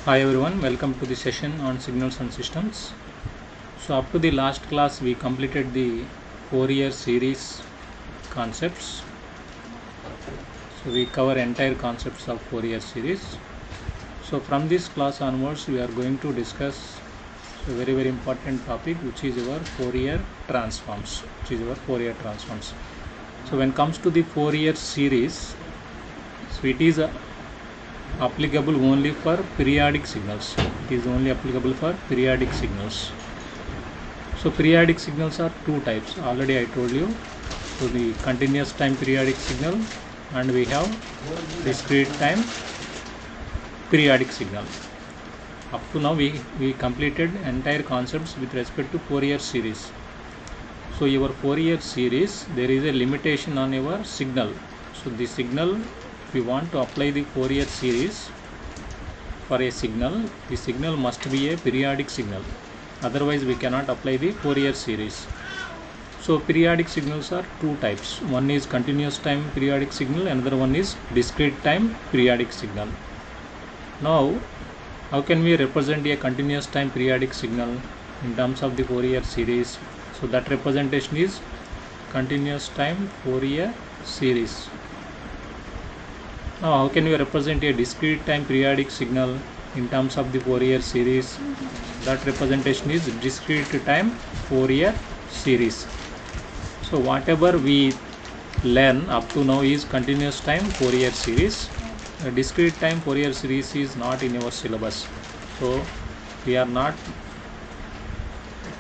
Hi everyone, welcome to the session on signals and systems. So up to the last class we completed the Fourier series concepts. So we cover entire concepts of Fourier series. So from this class onwards we are going to discuss a very important topic, which is our Fourier transforms. So when it comes to the Fourier series, so it is applicable only for periodic signals. It is only applicable for periodic signals. So periodic signals are two types. Already I told you. So the continuous time periodic signal, and we have discrete time periodic signal. Up to now we completed entire concepts with respect to Fourier series. So your Fourier series, there is a limitation on your signal. So the signal, if we want to apply the Fourier series for a signal, the signal must be a periodic signal. Otherwise we cannot apply the Fourier series. So periodic signals are two types. One is continuous time periodic signal, another one is discrete time periodic signal. Now, how can we represent a continuous time periodic signal in terms of the Fourier series? So that representation is continuous time Fourier series. Now how can we represent a discrete time periodic signal in terms of the Fourier series? That representation is discrete time Fourier series. So whatever we learn up to now is continuous time Fourier series. A discrete time Fourier series is not in your syllabus. So we are not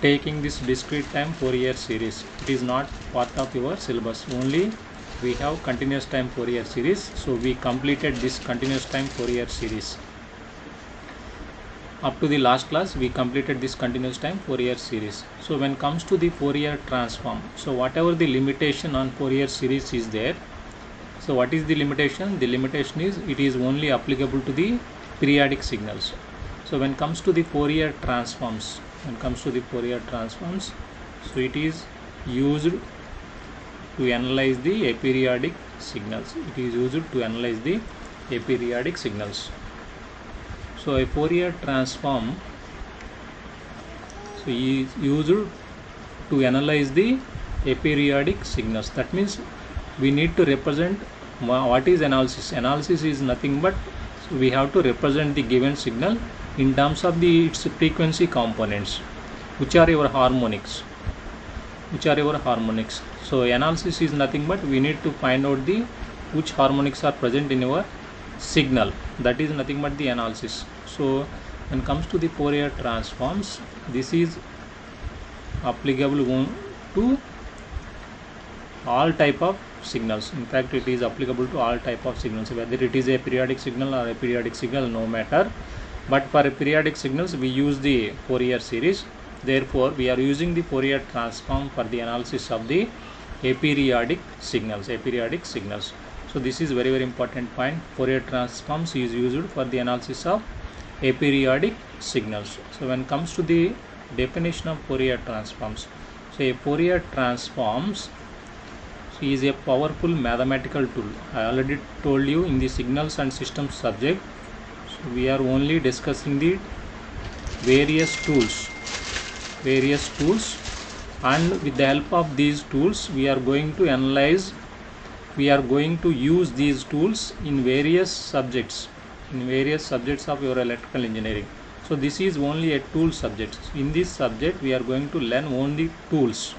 taking this discrete time Fourier series. It is not part of your syllabus. Only we have continuous time Fourier series. So we completed this continuous time Fourier series. Up to the last class we completed this continuous time Fourier series. So when it comes to the Fourier transform, so whatever the limitation on Fourier series is there, so what is the limitation? The limitation is it is only applicable to the periodic signals. So when it comes to the Fourier transforms, so it is used to analyze the aperiodic signals. So a Fourier transform, so is used to analyze the aperiodic signals. That means we need to represent what is analysis. Analysis is nothing but we have to represent the given signal in terms of its frequency components, which are your harmonics. So analysis is nothing but we need to find out which harmonics are present in your signal. That is nothing but the analysis. So when it comes to the Fourier transforms, this is applicable to all type of signals. In fact, it is applicable to all type of signals, whether it is a periodic signal or a periodic signal, no matter. But for periodic signals we use the Fourier series. Therefore we are using the Fourier transform for the analysis of the aperiodic signals. So this is very important point. Fourier transforms is used for the analysis of aperiodic signals. So when it comes to the definition of Fourier transforms, so a Fourier transforms is a powerful mathematical tool. I already told you in the signals and systems subject. So we are only discussing the various tools, and with the help of these tools we are going to analyze, we are going to use these tools in various subjects of your electrical engineering. So this is only a tool subject. In this subject we are going to learn only tools.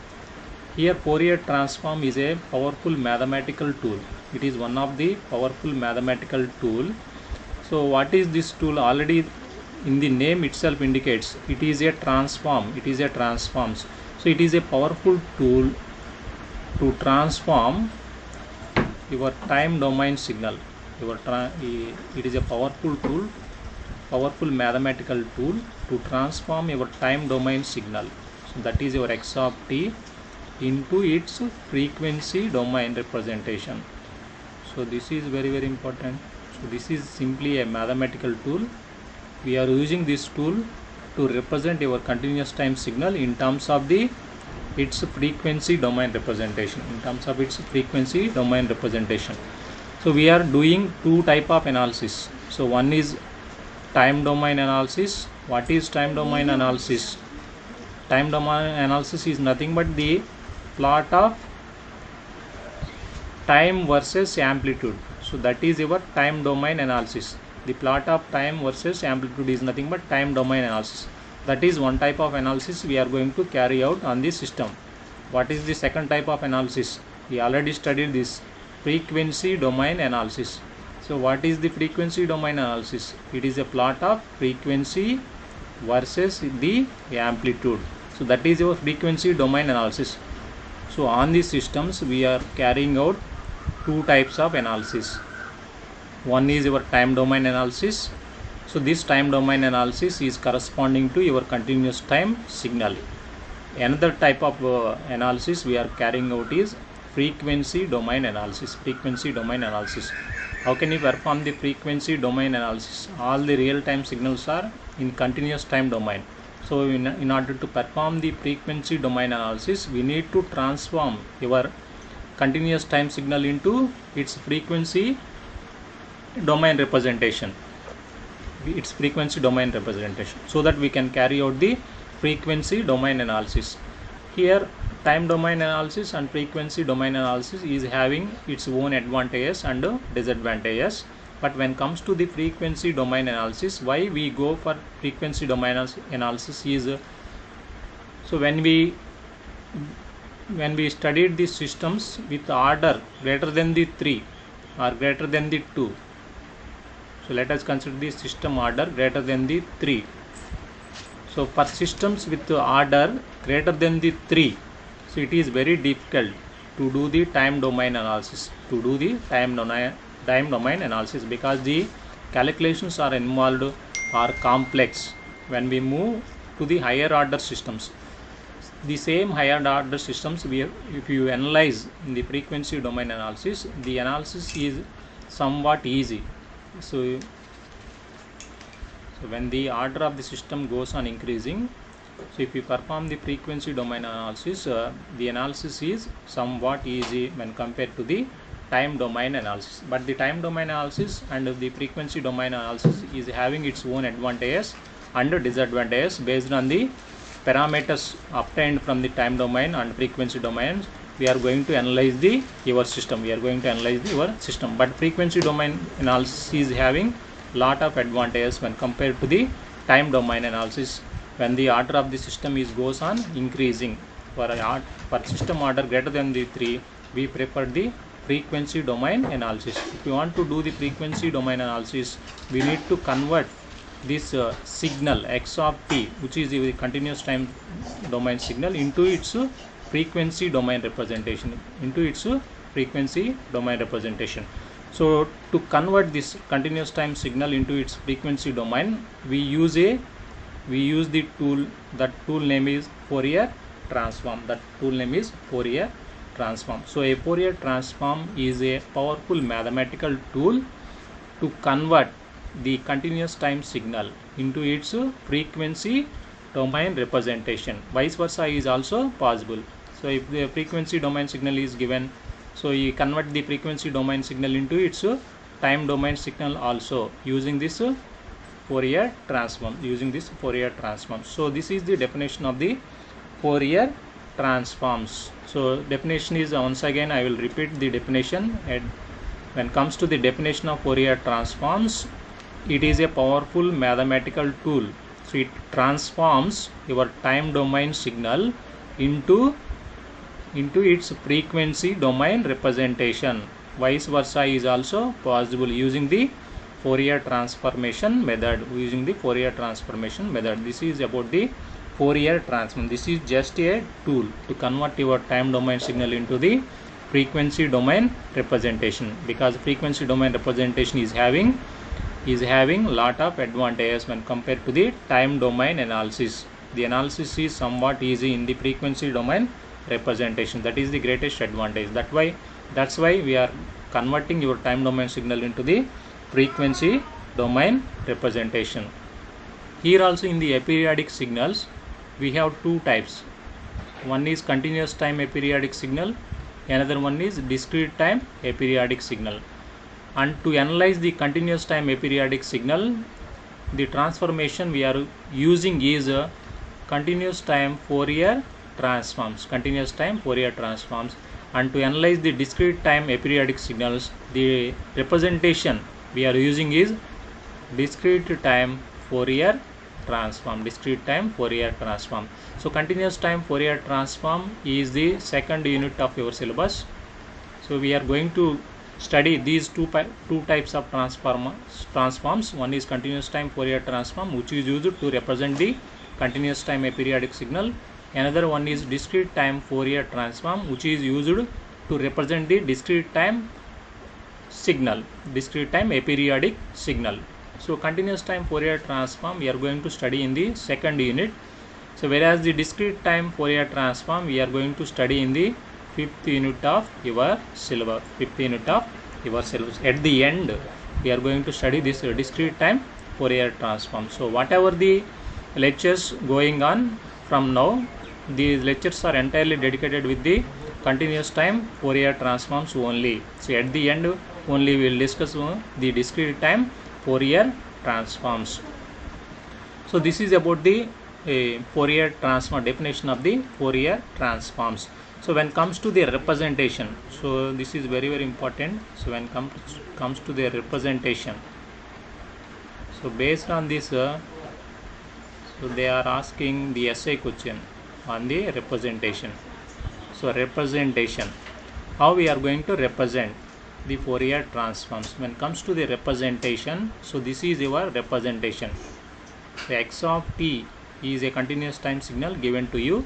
Here Fourier transform is a powerful mathematical tool. It is one of the powerful mathematical tool. So what is this tool? Already in the name itself indicates it is a transform. So it is a powerful tool to transform your time domain signal. It is a powerful mathematical tool to transform your time domain signal. So that is your x of t into its frequency domain representation. So this is very important. So this is simply a mathematical tool. We are using this tool to represent your continuous time signal in terms of its frequency domain representation. So we are doing two type of analysis. So one is time domain analysis. What is time domain analysis? Time domain analysis is nothing but the plot of time versus amplitude. So that is your time domain analysis. The plot of time versus amplitude is nothing but time domain analysis. That is one type of analysis we are going to carry out on the system. What is the second type of analysis? We already studied this, frequency domain analysis. So what is the frequency domain analysis? It is a plot of frequency versus the amplitude. So that is your frequency domain analysis. So on these systems we are carrying out two types of analysis. One is your time domain analysis. So this time domain analysis is corresponding to your continuous time signal. Another type of analysis we are carrying out is frequency domain analysis. Frequency domain analysis. How can you perform the frequency domain analysis? All the real time signals are in continuous time domain. So in order to perform the frequency domain analysis, we need to transform your continuous time signal into its frequency domain representation. Its frequency domain representation, so that we can carry out the frequency domain analysis. Here time domain analysis and frequency domain analysis is having its own advantages and disadvantages. But when comes to the frequency domain analysis, why we go for frequency domain analysis is, so when we studied these systems with order greater than the 3 or greater than the 2, so let us consider the system order greater than the 3. So for systems with order greater than the 3, so it is very difficult to do the time domain analysis, because the calculations are involved are complex when we move to the higher order systems. The same higher order systems, if you analyze in the frequency domain analysis, the analysis is somewhat easy. So when the order of the system goes on increasing, so if you perform the frequency domain analysis, the analysis is somewhat easy when compared to the time domain analysis. But the time domain analysis and the frequency domain analysis is having its own advantages and disadvantages based on the parameters obtained from the time domain and frequency domains. We are going to analyze your system. But frequency domain analysis is having lot of advantages when compared to the time domain analysis. When the order of the system goes on increasing, for system order greater than the 3, we prefer the frequency domain analysis. If you want to do the frequency domain analysis, we need to convert this signal x of t, which is the continuous time domain signal, into its frequency domain representation. So to convert this continuous time signal into its frequency domain, we use the tool. That tool name is Fourier transform. So a Fourier transform is a powerful mathematical tool to convert the continuous time signal into its frequency domain representation. Vice versa is also possible. So if the frequency domain signal is given, so you convert the frequency domain signal into its time domain signal also using this Fourier transform. So this is the definition of the Fourier transforms. So definition is, once again I will repeat the definition. When it comes to the definition of Fourier transforms, it is a powerful mathematical tool. So it transforms your time domain signal into its frequency domain representation. Vice versa is also possible using the Fourier transformation method. This is about the Fourier transform. This is just a tool to convert your time domain signal into the frequency domain representation, because frequency domain representation is having lot of advantages when compared to the time domain analysis. The analysis is somewhat easy in the frequency domain representation. That is the greatest advantage. That's why we are converting your time domain signal into the frequency domain representation. Here also in the aperiodic signals, we have two types. One is continuous time aperiodic signal, another one is discrete time aperiodic signal. And to analyze the continuous time aperiodic signal, the transformation we are using is continuous time Fourier transforms. Continuous time Fourier transforms. And to analyze the discrete time aperiodic signals, the representation we are using is discrete time Fourier transform. Discrete time Fourier transform. So continuous time Fourier transform is the second unit of your syllabus. So we are going to study these two types of transforms. One is continuous time Fourier transform, which is used to represent the continuous time aperiodic signal. Another one is discrete time Fourier transform, which is used to represent the discrete time signal, discrete time aperiodic signal. So continuous time Fourier transform we are going to study in the second unit. So whereas the discrete time Fourier transform we are going to study in the fifth unit of your syllabus. At the end we are going to study this discrete time Fourier transform. So whatever the lectures going on from now, these lectures are entirely dedicated with the continuous time Fourier transforms only. So at the end only we will discuss the discrete time Fourier transforms. So this is about the Fourier transform, definition of the Fourier transforms. So when comes to the representation, so this is very important. So when comes to the representation, so based on this, so they are asking the essay question on the representation. So representation, how we are going to represent the Fourier transforms. When comes to the representation, so this is your representation. The x of t is a continuous time signal given to you.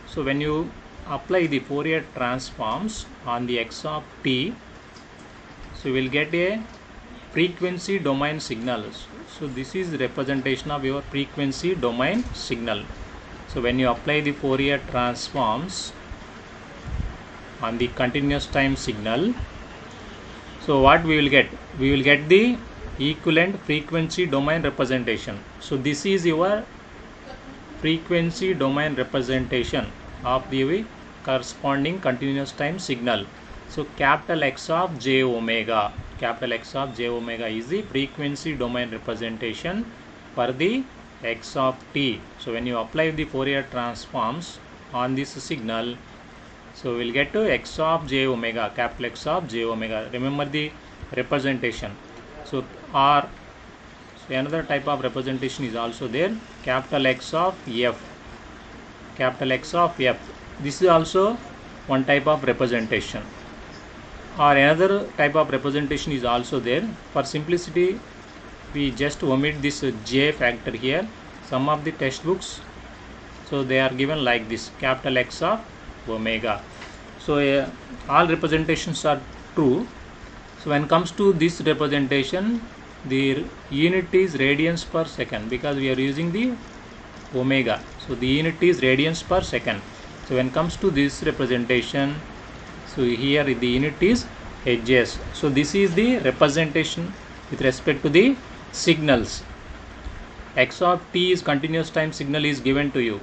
So when you apply the Fourier transforms on the x of t, so we will get a frequency domain signals. So this is the representation of your frequency domain signal. So when you apply the Fourier transforms on the continuous time signal, so what we will get? We will get the equivalent frequency domain representation. So this is your frequency domain representation of the corresponding continuous time signal. So capital X of j omega, capital X of j omega is the frequency domain representation for the x of t. So when you apply the Fourier transforms on this signal, so we'll get to x of j omega, capital X of j omega. Remember the representation. So another type of representation is also there, capital X of f, capital X of f. This is also one type of representation. Or another type of representation is also there. For simplicity, we just omit this j factor here. Some of the textbooks, so they are given like this, capital X of omega. So all representations are true. So when comes to this representation, the unit is radians per second, because we are using the omega. So the unit is radians per second. So when comes to this representation, so here the unit is hertz. So this is the representation with respect to the signals. X of t is continuous time signal is given to you.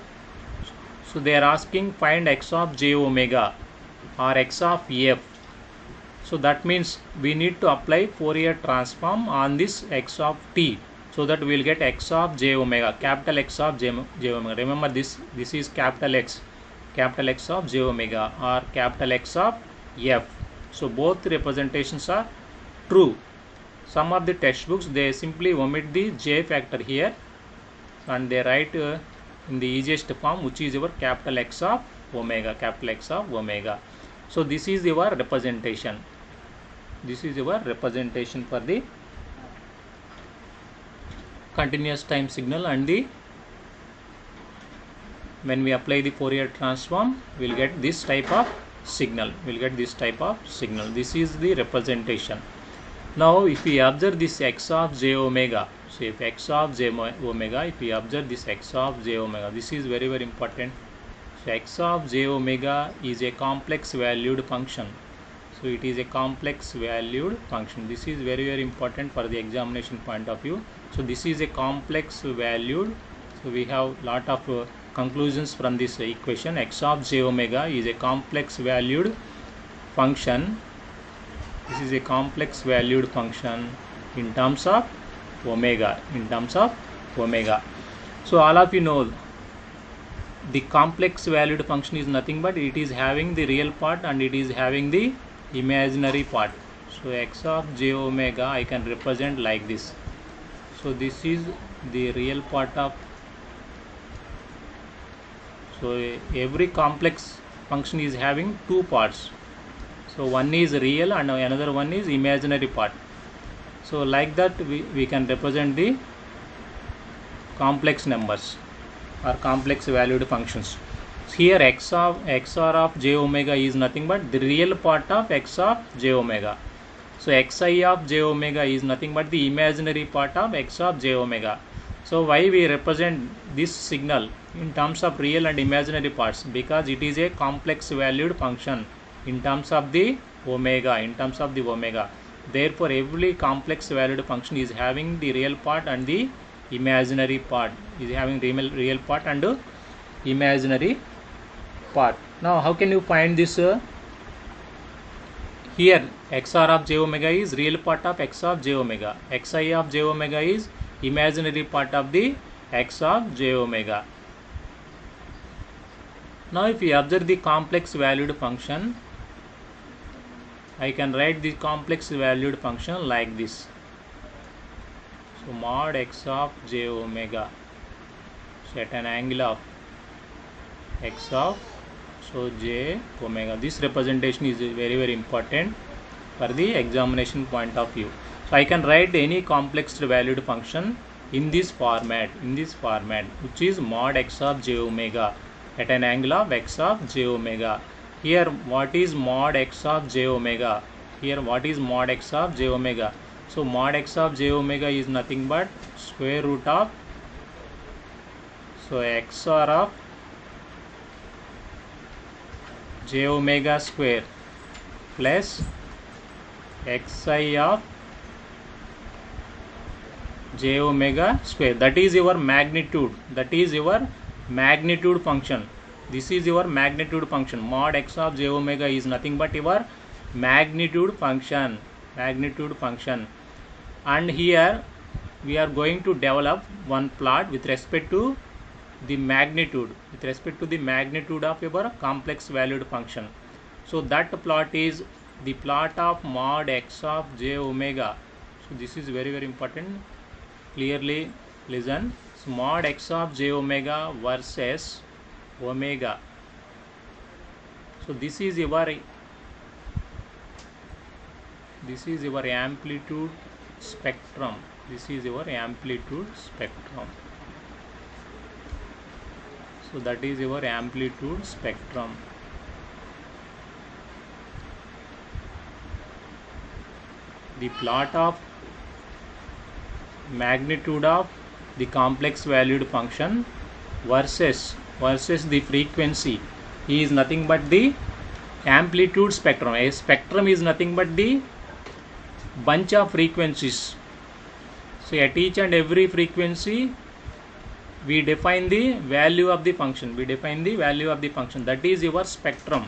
So they are asking find x of j omega or x of f. So that means we need to apply Fourier transform on this x of t, so that we will get x of j omega, capital X of j omega. Remember this is capital X of j omega or capital X of f. So both representations are true. Some of the textbooks, they simply omit the j factor here and they write in the easiest form, which is your capital X of omega, capital X of omega. So this is your representation. This is your representation for the continuous time signal, and the when we apply the Fourier transform, we will get this type of signal. This is the representation. Now if we observe this x of j omega, so if x of j omega, if we observe this x of j omega, this is very important. So x of j omega is a complex valued function. So it is a complex valued function. This is very important for the examination point of view. So this is a complex valued. So we have lot of conclusions from this equation. X of j omega is a complex valued function. This is a complex valued function in terms of omega, in terms of omega. So all of you know the complex valued function is nothing but it is having the real part and it is having the imaginary part. So x of j omega I can represent like this. So this is the real part of, so every complex function is having two parts. So one is real and another one is imaginary part. So like that we can represent the complex numbers or complex valued functions. Here xr of j omega is nothing but the real part of x of j omega. So xi of j omega is nothing but the imaginary part of x of j omega. So why we represent this signal in terms of real and imaginary parts? Because it is a complex valued function in terms of the omega, in terms of the omega. Therefore every complex valued function is having the real part and the imaginary part, is having real part and imaginary part. Now how can you find this? Here xr of j omega is real part of x of j omega, xi of j omega is imaginary part of the x of j omega. Now if we observe the complex valued function, I can write the complex valued function like this. So mod x of j omega, so at an angle of x of, so j omega. This representation is very important for the examination point of view. So I can write any complex valued function in this format, which is mod x of j omega at an angle of x of j omega. Here what is mod x of j omega? Here what is mod x of j omega? So mod x of j omega is nothing but square root of, so xr of j omega square plus xi of j omega square. That is your magnitude, that is your magnitude function. This is your magnitude function. Mod x of j omega is nothing but your magnitude function, and here we are going to develop one plot with respect to the magnitude, of your complex valued function. So that plot is the plot of mod x of j omega. So this is very important, clearly listen. So mod x of j omega versus omega. So this is your amplitude spectrum. So that is your amplitude spectrum. The plot of magnitude of the complex valued function versus the frequency is nothing but the amplitude spectrum. A spectrum is nothing but the bunch of frequencies. So at each and every frequency we define the value of the function, that is your spectrum.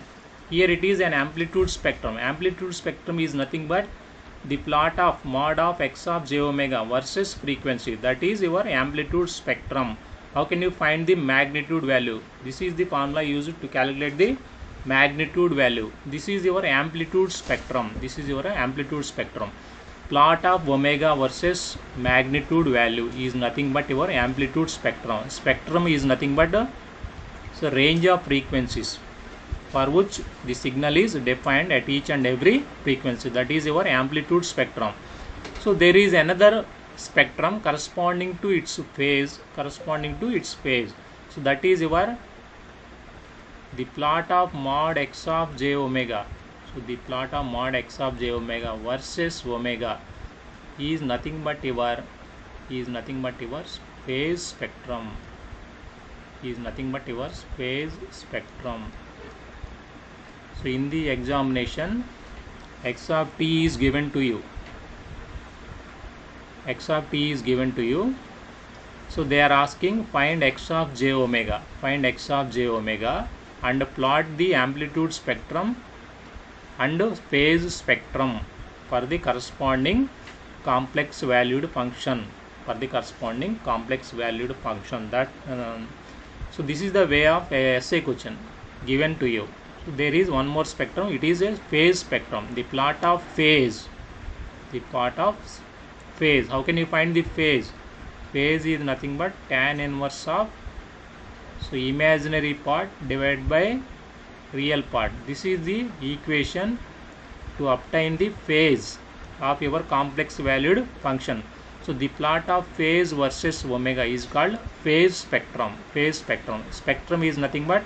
Here it is an amplitude spectrum. Amplitude spectrum is nothing but the plot of mod of x of j omega versus frequency, that is your amplitude spectrum. How can you find the magnitude value? This is the formula used to calculate the magnitude value. This is your amplitude spectrum. Plot of omega versus magnitude value is nothing but your amplitude spectrum. Spectrum is nothing but the range of frequencies for which the signal is defined at each and every frequency, that is your amplitude spectrum. So there is another spectrum corresponding to its phase, so that is your the plot of mod x of j omega. So the plot of mod x of j omega versus omega is nothing but your phase spectrum. So in the examination, x of t is given to you. So they are asking find x of j omega, and plot the amplitude spectrum and phase spectrum for the corresponding complex valued function. for the corresponding complex valued function. That so this is the way of a essay question given to you. So there is one more spectrum. It is a phase spectrum. The plot of phase. The plot of phase. How can you find the phase? Phase is nothing but tan inverse of imaginary part divided by real part. This is the equation to obtain the phase of your complex valued function. So the plot of phase versus omega is called phase spectrum. Phase spectrum. Spectrum is nothing but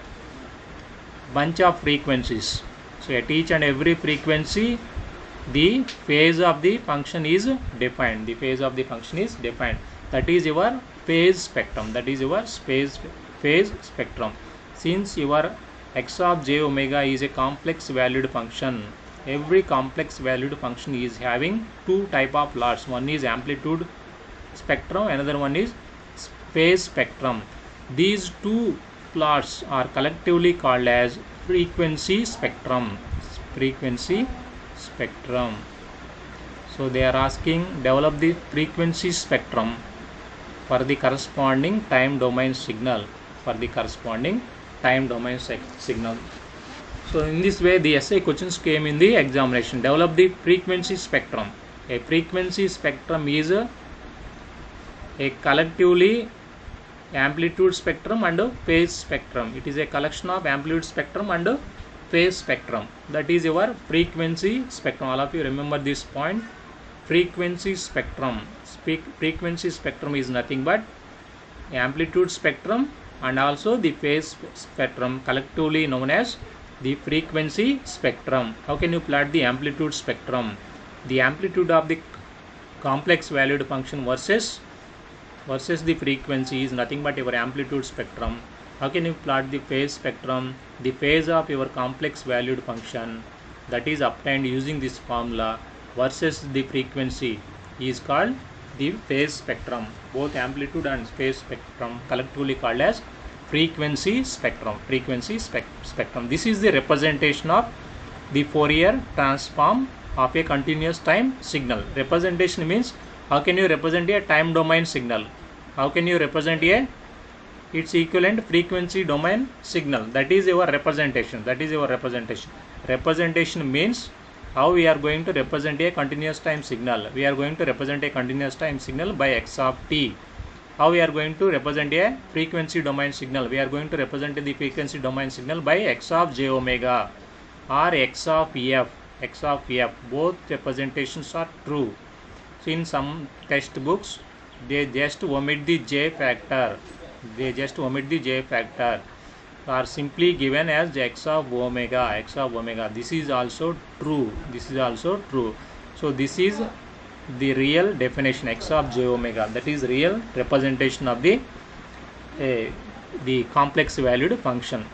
bunch of frequencies. So at each and every frequency, the phase of the function is defined. The phase of the function is defined. That is your phase spectrum. That is your phase spectrum. Since your x of j omega is a complex valued function, every complex valued function is having two type of plots. One is amplitude spectrum, another one is phase spectrum. These two plots are collectively called as frequency spectrum. Frequency spectrum. So they are asking develop the frequency spectrum for the corresponding time domain signal. For the corresponding time domain signal. So in this way the essay questions came in the examination. Develop the frequency spectrum. A frequency spectrum is a collectively amplitude spectrum and phase spectrum. It is a collection of amplitude spectrum and phase spectrum. That is your frequency spectrum. All of you remember this point. Frequency spectrum. Frequency spectrum is nothing but amplitude spectrum and also the phase spectrum, collectively known as the frequency spectrum. How can you plot the amplitude spectrum? The amplitude of the complex valued function versus the frequency is nothing but your amplitude spectrum. How can you plot the phase spectrum? The phase of your complex valued function that is obtained using this formula versus the frequency is called the phase spectrum. Both amplitude and phase spectrum collectively called as frequency spectrum. Frequency spectrum. This is the representation of the Fourier transform of a continuous time signal. Representation means how can you represent a time domain signal? How can you represent its equivalent frequency domain signal? That is your representation. That is your representation. Representation means how we are going to represent a continuous time signal. We are going to represent a continuous time signal by x of t. How we are going to represent a frequency domain signal? We are going to represent the frequency domain signal by x of j omega or x of f. X of f. Both representations are true. So in some textbooks, they just omit the j factor. They just omit the j factor. Are simply given as x of omega. X of omega. This is also true. This is also true. So this is the real definition, x of j omega. That is real representation of the complex valued function.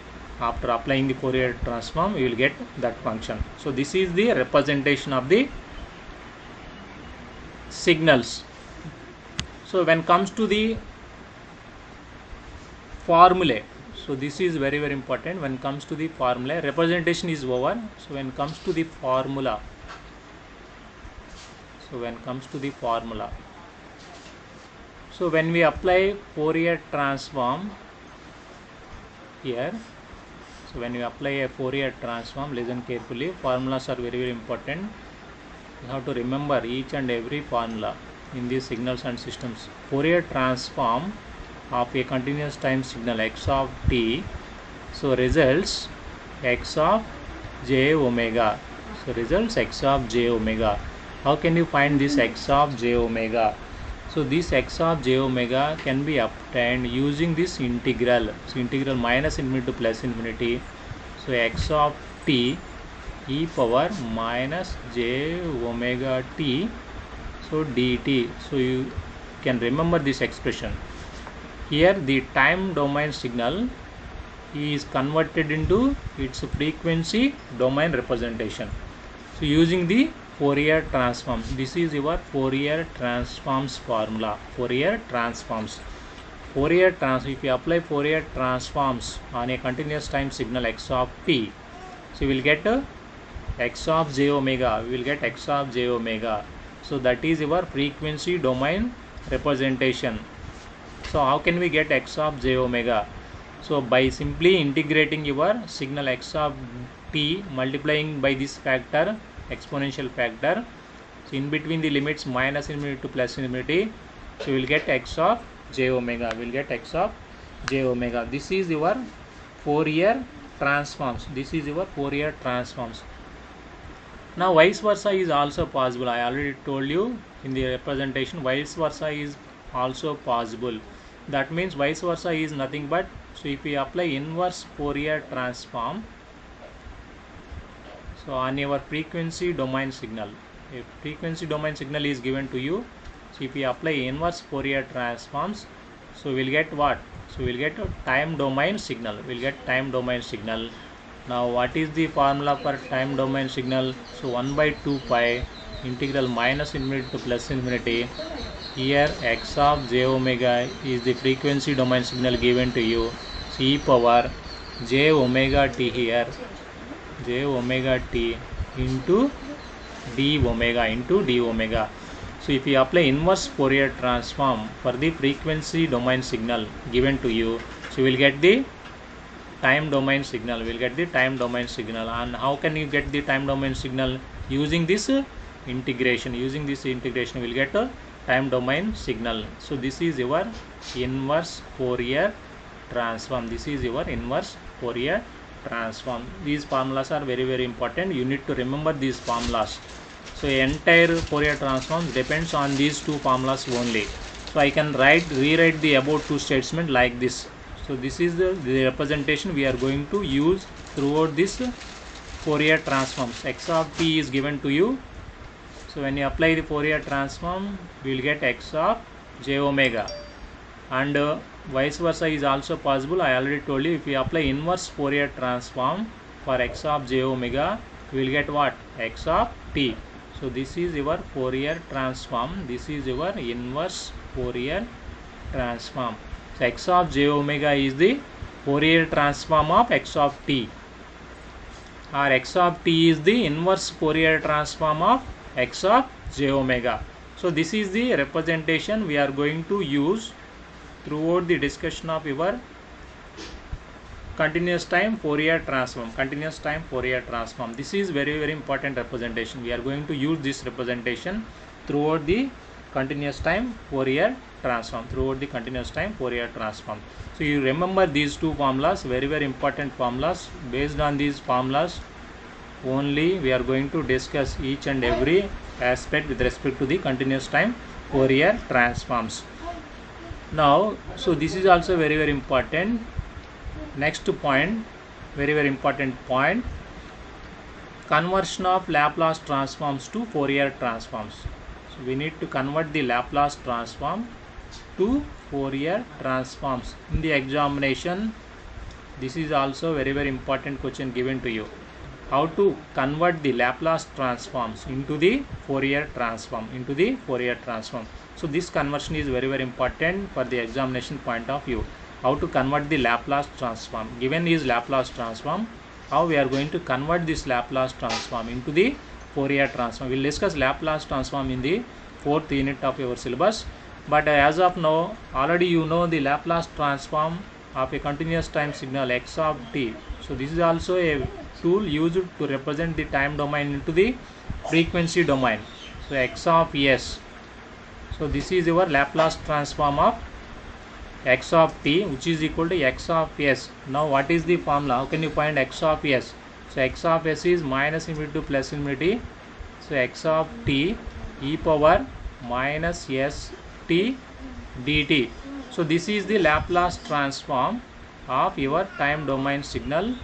After applying the Fourier transform, you will get that function. So this is the representation of the signals. So when comes to the formulae, so this is very important. When comes to the formula, representation is over. So when comes to the formula, so when we apply Fourier transform here, so when you apply a Fourier transform, listen carefully. Formulas are very important. You have to remember each and every formula in these signals and systems. Fourier transform of a continuous time signal x of t, so results x of j omega. So results x of j omega. How can you find this x of j omega? So this x of j omega can be obtained using this integral. So integral minus infinity to plus infinity. So x of t e power minus j omega t, so dt. So you can remember this expression. Here the time domain signal is converted into its frequency domain representation. So using the Fourier transforms, this is your Fourier transforms formula. Fourier transforms. If you apply Fourier transforms on a continuous time signal x of t, so you will get x of j omega. We will get x of j omega. So that is your frequency domain representation. So how can we get x of j omega? So by simply integrating your signal x of t, multiplying by this factor, exponential factor, so in between the limits minus infinity to plus infinity, so we will get x of j omega. We will get x of j omega. This is your Fourier transforms. This is your Fourier transforms. Now vice versa is also possible. I already told you in the representation, vice versa is also possible. That means vice versa is nothing but, so if we apply inverse Fourier transform, so on your frequency domain signal, a frequency domain signal is given to you, so if we apply inverse Fourier transforms, so we'll get what? So we'll get a time domain signal. We'll get time domain signal. Now what is the formula for time domain signal? So 1 by 2 pi integral minus infinity to plus infinity. Here x of j omega is the frequency domain signal given to you. So e power j omega t here, j omega t into d omega. So if you apply inverse Fourier transform for the frequency domain signal given to you, so you will get the time domain signal. And how can you get the time domain signal? Using this integration. We will get a time domain signal. So this is your inverse Fourier transform. These formulas are very, very important. You need to remember these formulas. So entire Fourier transform depends on these two formulas only. So I can rewrite the above two statement like this. So this is the representation we are going to use throughout this Fourier transforms. X of t is given to you. So when you apply the Fourier transform, we will get x of j omega. And vice versa is also possible. I already told you, if we apply inverse Fourier transform for x of j omega, we will get what? X of t. So this is your Fourier transform. This is your inverse Fourier transform. So x of j omega is the Fourier transform of x of t, or x of t is the inverse Fourier transform of x of j omega. So this is the representation we are going to use throughout the discussion of your continuous time Fourier transform. This is very, very important representation. We are going to use this representation throughout the continuous time Fourier transform. So you remember these two formulas, very, very important formulas. Based on these formulas only, we are going to discuss each and every aspect with respect to the continuous time Fourier transforms. Now, so this is also very, very important. Next point, very, very important point, conversion of Laplace transforms to Fourier transforms. So we need to convert the Laplace transform to Fourier transforms. In the examination, this is also very, very important question given to you. How to convert the Laplace transforms into the Fourier transform. So this conversion is very, very important for the examination point of view. How to convert the Laplace transform. Given is Laplace transform, how we are going to convert this Laplace transform into the Fourier transform. We will discuss Laplace transform in the 4th unit of your syllabus. But as of now, already you know the Laplace transform of a continuous time signal x of t. So this is also a tool used to represent the time domain into the frequency domain. So x of s. So this is your Laplace transform of x of t, which is equal to x of s. Now what is the formula? How can you find x of s? So x of s is minus infinity to plus infinity. So x of t e power minus s t dt. So this is the Laplace transform of your time domain signal.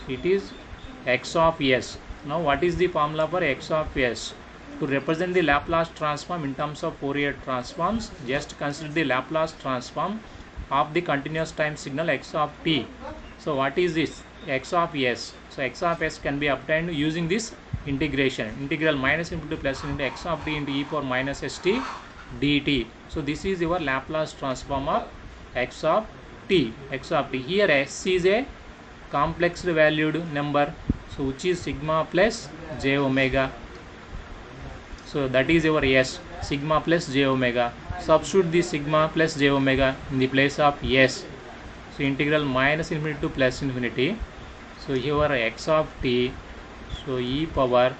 It is x of s. Now what is the formula for x of s? To represent the Laplace transform in terms of Fourier transforms, just consider the Laplace transform of the continuous time signal x of t. So what is this? X of s. So x of s can be obtained using this integration. Integral minus infinity to plus into x of t into e power minus st dt. So this is your Laplace transform of x of t. Here s is a complex valued number, so which is sigma plus j omega. So that is your s, sigma plus j omega. substitute the sigma plus j omega in the place of s. So integral minus infinity to plus infinity. So here x of t, so e power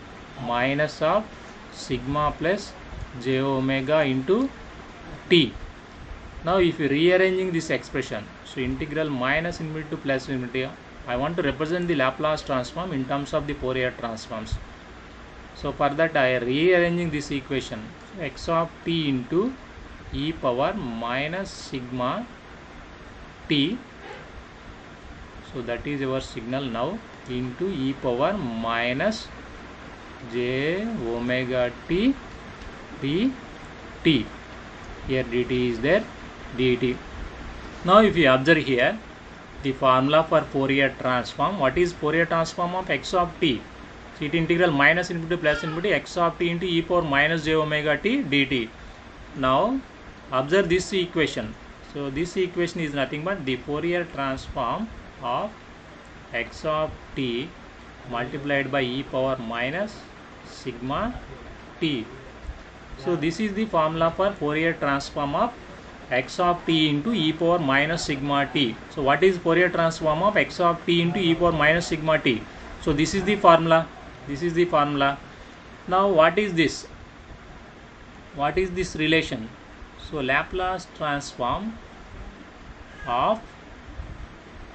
minus of sigma plus j omega into t. Now if you rearranging this expression, so integral minus infinity to plus infinity, I want to represent the Laplace transform in terms of the Fourier transforms. So for that I am rearranging this equation, x of t into e power minus sigma t. So that is our signal now, into e power minus j omega t dt. Here dt is there, dt. Now if you observe here the formula for Fourier transform, what is Fourier transform of x of t? So it integral minus infinity to plus infinity x of t into e power minus j omega t dt. Now observe this equation. So this equation is nothing but the Fourier transform of x of t multiplied by e power minus sigma t. So this is the formula for Fourier transform of x of t into e power minus sigma t. So what is Fourier transform of x of t into e power minus sigma t? So this is the formula. This is the formula. Now what is this? What is this relation? So Laplace transform of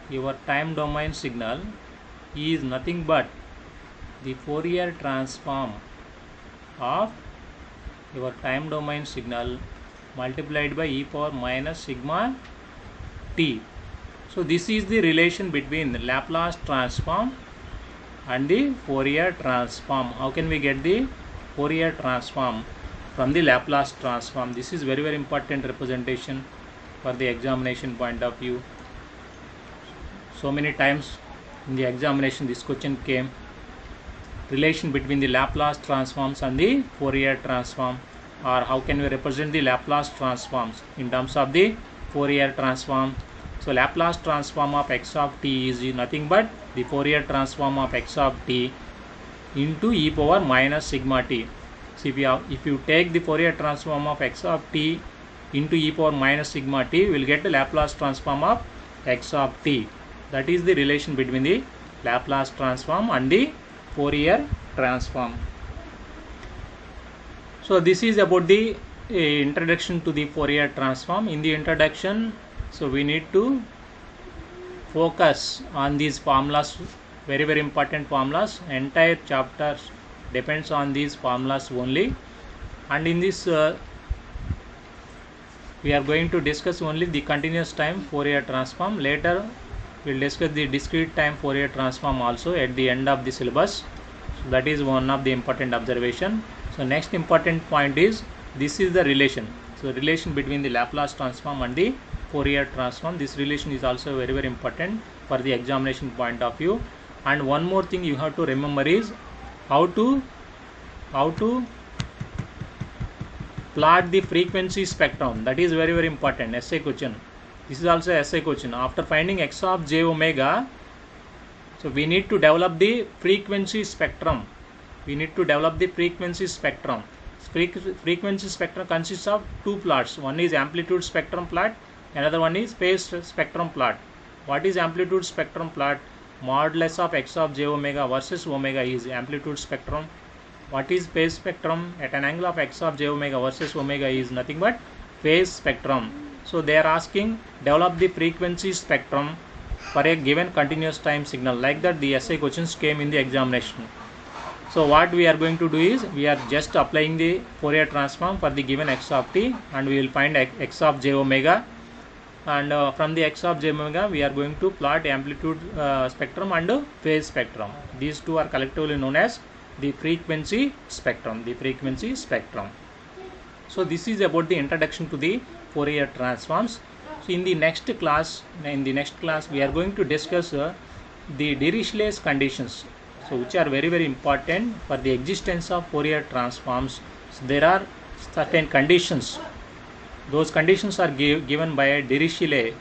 your time domain signal is nothing but the Fourier transform of your time domain signal multiplied by e power minus sigma t. So this is the relation between the Laplace transform and the Fourier transform. How can we get the Fourier transform from the Laplace transform? This is very important representation for the examination point of view. So many times in the examination this question came, relation between the Laplace transforms and the Fourier transform, or how can we represent the Laplace transforms in terms of the Fourier transform. So Laplace transform of x of t is nothing but the Fourier transform of x of t into e power minus sigma t. So if you take the Fourier transform of x of t into e power minus sigma t, we will get the Laplace transform of x of t. That is the relation between the Laplace transform and the Fourier transform. So this is about the introduction to the Fourier transform. In the introduction, so we need to focus on these formulas, very important formulas. Entire chapter depends on these formulas only, and in this we are going to discuss only the continuous time Fourier transform. Later we will discuss the discrete time Fourier transform also at the end of the syllabus. So that is one of the important observation. So next important point is, this is the relation. So relation between the Laplace transform and the Fourier transform. This relation is also very important for the examination point of view. And one more thing you have to remember is how to plot the frequency spectrum. That is very important. Essay question. This is also essay question. After finding x of j omega, so we need to develop the frequency spectrum. We need to develop the frequency spectrum. Frequency spectrum consists of two plots. One is amplitude spectrum plot, another one is phase spectrum plot. What is amplitude spectrum plot? Modulus of x of j omega versus omega is amplitude spectrum. What is phase spectrum? At an angle of x of j omega versus omega is nothing but phase spectrum. So they are asking, develop the frequency spectrum for a given continuous time signal. Like that the essay questions came in the examination. So what we are going to do is, we are just applying the Fourier transform for the given x of t, and we will find x of j omega, and from the x of j omega we are going to plot amplitude spectrum and phase spectrum. These two are collectively known as the frequency spectrum. So this is about the introduction to the Fourier transforms. So in the next class we are going to discuss the Dirichlet's conditions, so which are very important for the existence of Fourier transforms. So there are certain conditions. Those conditions are given by Dirichlet.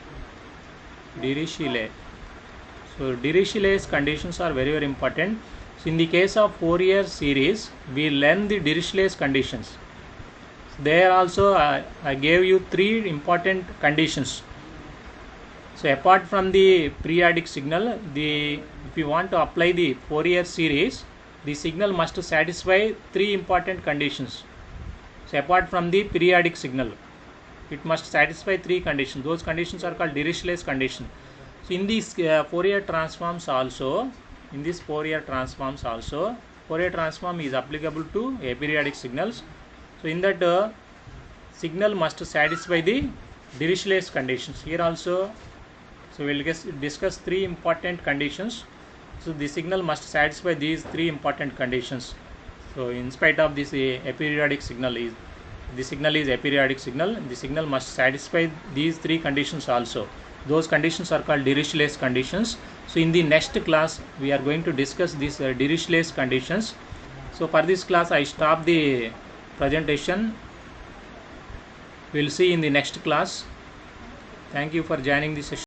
So Dirichlet's conditions are very important. So in the case of Fourier series, we learn the Dirichlet's conditions. There also I gave you 3 important conditions. So apart from the periodic signal, if you want to apply the Fourier series, the signal must satisfy 3 important conditions. So apart from the periodic signal, it must satisfy 3 conditions. Those conditions are called Dirichlet's condition. So in these Fourier transforms also, Fourier transform is applicable to aperiodic signals. So in that signal must satisfy the Dirichlet's conditions. Here also, so we will discuss 3 important conditions. So the signal must satisfy these 3 important conditions. So in spite of this aperiodic signal is aperiodic signal, the signal must satisfy these 3 conditions also. Those conditions are called Dirichlet's conditions. So in the next class we are going to discuss these Dirichlet's conditions. So for this class I stop the presentation. We will see in the next class. Thank you for joining this session.